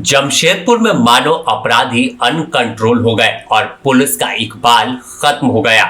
जमशेदपुर में मानो अपराधी अनकंट्रोल हो गए और पुलिस का इकबाल खत्म हो गया।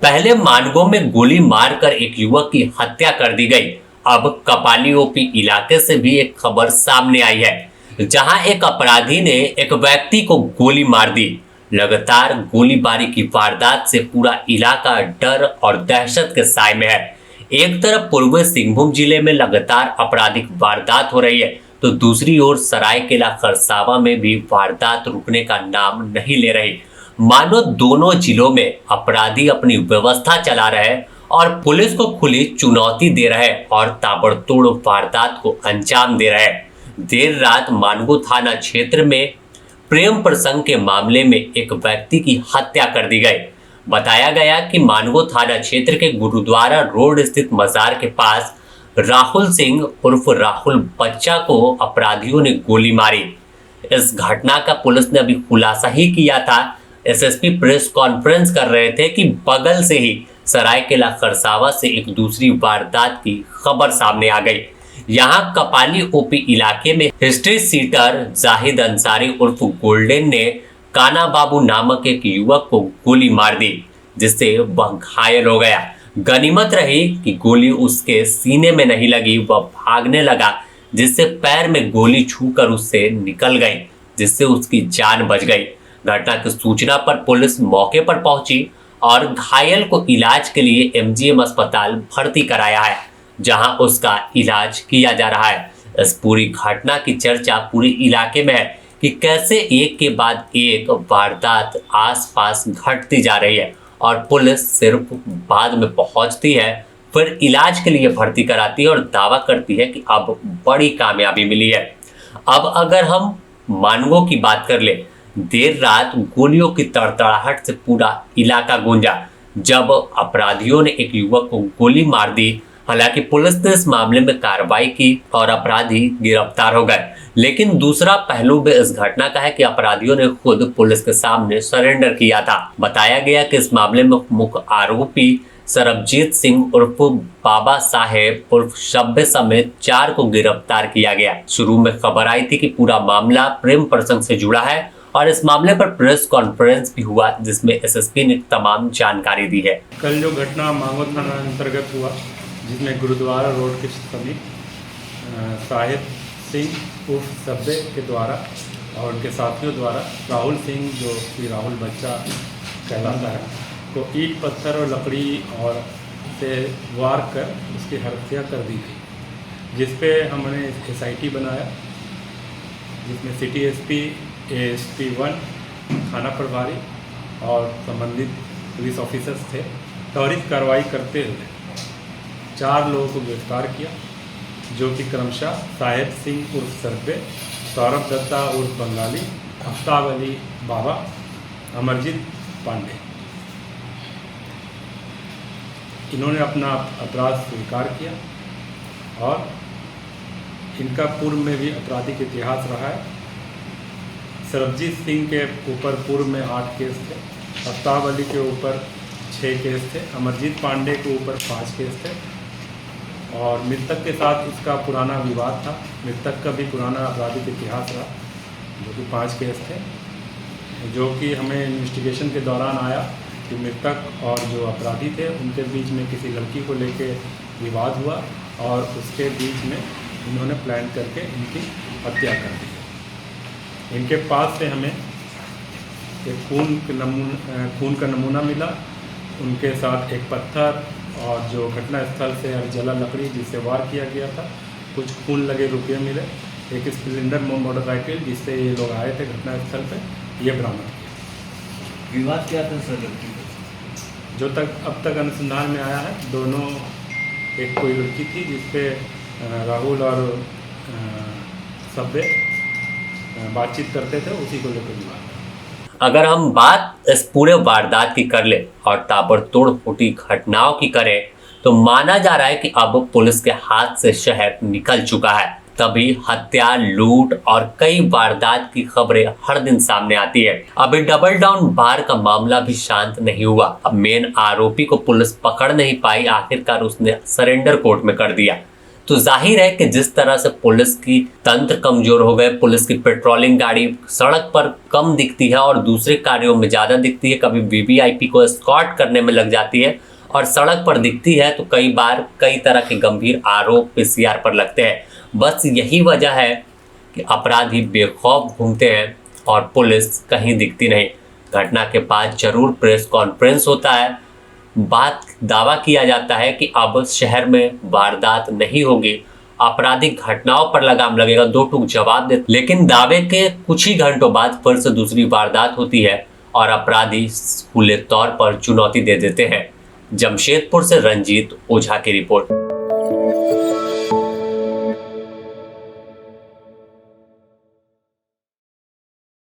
पहले मानगो में गोली मारकर एक युवक की हत्या कर दी गई। अब कपाली ओपी इलाके से भी एक खबर सामने आई है, जहां एक अपराधी ने एक व्यक्ति को गोली मार दी। लगातार गोलीबारी की वारदात से पूरा इलाका डर और दहशत के साए में है। एक तरफ पूर्वी सिंहभूम जिले में लगातार आपराधिक वारदात हो रही है, तो दूसरी ओर सरायकेला खरसावां में भी वारदात रुकने का नाम नहीं ले रही। मानो दोनों जिलों में अपराधी अपनी व्यवस्था चला रहे और पुलिस को खुली चुनौती दे रहे और ताबड़तोड़ वारदात को अंजाम दे रहे। देर रात मानगो थाना क्षेत्र में प्रेम प्रसंग के मामले में एक व्यक्ति की हत्या कर दी गई। बताया गया कि मानगो थाना क्षेत्र के गुरुद्वारा रोड स्थित मजार के पास राहुल सिंह उर्फ राहुल बच्चा को अपराधियों ने गोली मारी। इस घटना का पुलिस ने अभी खुलासा ही किया था। एसएसपी प्रेस कॉन्फ्रेंस कर रहे थे कि बगल से ही सरायकेला खरसावां से एक दूसरी वारदात की खबर सामने आ गई। यहां कपाली ओपी इलाके में हिस्ट्री सीटर जाहिद अंसारी उर्फ गोल्डन ने काना बाबू नामक एक युवक को गोली मार दी, जिससे वह घायल हो गया। गनीमत रही कि गोली उसके सीने में नहीं लगी, वह भागने लगा, जिससे पैर में गोली छूकर उससे निकल गई, जिससे उसकी जान बच गई। घटना की सूचना पर पुलिस मौके पर पहुंची और घायल को इलाज के लिए एमजीएम अस्पताल भर्ती कराया है, जहां उसका इलाज किया जा रहा है। इस पूरी घटना की चर्चा पूरे इलाके में है कि कैसे एक के बाद एक वारदात आसपास घटती जा रही है और पुलिस सिर्फ बाद में पहुंचती है, फिर इलाज के लिए भर्ती कराती है और दावा करती है कि अब बड़ी कामयाबी मिली है। अब अगर हम मानगो की बात कर ले, देर रात गोलियों की तड़तड़ाहट से पूरा इलाका गूंजा जब अपराधियों ने एक युवक को गोली मार दी। हालांकि पुलिस ने इस मामले में कार्रवाई की और अपराधी गिरफ्तार हो गए, लेकिन दूसरा पहलू भी इस घटना का है कि अपराधियों ने खुद पुलिस के सामने सरेंडर किया था। बताया गया कि इस मामले में मुख्य आरोपी सरबजीत सिंह उर्फ बाबा साहेब उर्फ शब्बे समेत 4 को गिरफ्तार किया गया। शुरू में खबर आई थी कि पूरा मामला प्रेम प्रसंग से जुड़ा है और इस मामले पर प्रेस कॉन्फ्रेंस भी हुआ, जिसमें एसएसपी ने तमाम जानकारी दी है। कल जो घटना मांगो थाना अंतर्गत हुआ, जिसमें गुरुद्वारा रोड के समीप साहिब सिंह उर्फ सब्बे के द्वारा और उनके साथियों द्वारा राहुल सिंह, जो कि राहुल बच्चा कहलाता है, को ईंट पत्थर और लकड़ी और से वार कर उसकी हत्या कर दी गई, जिस पे हमने SIT बनाया, जिसमें सिटी एसपी, ASP 1, थाना प्रभारी और संबंधित पुलिस ऑफिसर्स थे। त्वरित कार्रवाई करते हुए 4 लोगों को गिरफ्तार किया, जो कि क्रमशः साहिब सिंह उर्फ सरबे, सौरभ दत्ता उर्फ बंगाली, आफ्ताब अली बाबा, अमरजीत पांडे। इन्होंने अपना अपराध स्वीकार किया और इनका पूर्व में भी आपराधिक इतिहास रहा है। सरबजीत सिंह के ऊपर पूर्व में 8 केस थे, आफ्ताब अली के ऊपर 6 केस थे, अमरजीत पांडे के ऊपर 5 केस थे और मृतक के साथ इसका पुराना विवाद था। मृतक का भी पुराना आपराधिक इतिहास रहा, जो कि 5 केस थे, जो कि हमें इन्वेस्टिगेशन के दौरान आया कि मृतक और जो अपराधी थे उनके बीच में किसी लड़की को लेके विवाद हुआ और उसके बीच में इन्होंने प्लान करके इनकी हत्या कर दी। इनके पास से हमें एक खून का नमूना मिला, उनके साथ एक पत्थर और जो घटना स्थल से जला लकड़ी जिससे वार किया गया था, कुछ खून लगे रुपये मिले, एक स्प्लेंडर मोटरसाइकिल जिससे ये लोग आए थे घटना स्थल पे, ये बरामद किया। विवाद क्या था सर? लड़की जो तक अब तक अनुसंधान में आया है, दोनों एक कोई लड़की थी जिसपे राहुल और सब्बे बातचीत करते थे, उसी को लेकर विवाद। अगर हम बात इस पूरे वारदात की कर ले और ताबड़तोड़ फूटी घटनाओं की करें, तो माना जा रहा है कि अब पुलिस के हाथ से शहर निकल चुका है। तभी हत्या, लूट और कई वारदात की खबरें हर दिन सामने आती है। अभी डबल डाउन बार का मामला भी शांत नहीं हुआ। अब मेन आरोपी को पुलिस पकड़ नहीं पाई, आखिरकार उसने सरेंडर कोर्ट में कर दिया। तो जाहिर है कि जिस तरह से पुलिस की तंत्र कमजोर हो गए, पुलिस की पेट्रोलिंग गाड़ी सड़क पर कम दिखती है और दूसरे कार्यों में ज़्यादा दिखती है, कभी वीवीआईपी को एस्कॉर्ट करने में लग जाती है और सड़क पर दिखती है तो कई बार कई तरह के गंभीर आरोप पीसीआर पर लगते हैं। बस यही वजह है कि अपराधी बेखौफ घूमते हैं और पुलिस कहीं दिखती नहीं। घटना के बाद जरूर प्रेस कॉन्फ्रेंस होता है, दावा किया जाता है कि अब शहर में वारदात नहीं होगी, आपराधिक घटनाओं पर लगाम लगेगा, दो टूक जवाब दे। लेकिन दावे के कुछ ही घंटों बाद फिर से दूसरी वारदात होती है और अपराधी खुले तौर पर चुनौती दे देते हैं। जमशेदपुर से रंजीत ओझा की रिपोर्ट।